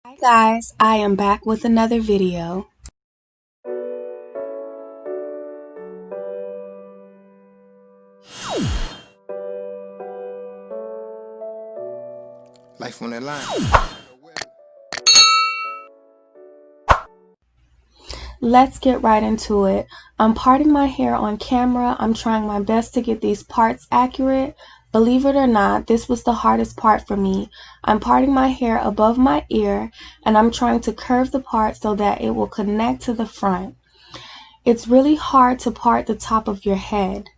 Hi guys, I am back with another video. Life on that line. Let's get right into it. I'm parting my hair on camera. I'm trying my best to get these parts accurate. Believe it or not, this was the hardest part for me. I'm parting my hair above my ear and I'm trying to curve the part so that it will connect to the front. It's really hard to part the top of your head.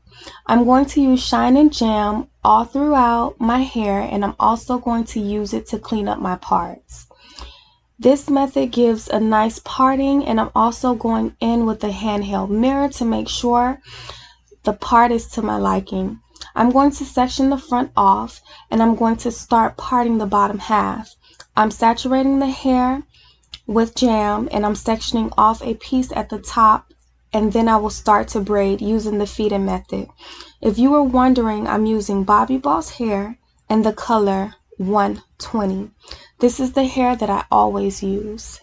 I'm going to use ShinenJam all throughout my hair, and I'm also going to use it to clean up my parts. This method gives a nice parting, and I'm also going in with a handheld mirror to make sure the part is to my liking. I'm going to section the front off, and I'm going to start parting the bottom half. I'm saturating the hair with jam, and I'm sectioning off a piece at the top, and then I will start to braid using the feed-in method. If you were wondering, I'm using Bobbi Boss hair and the color 120. This is the hair that I always use.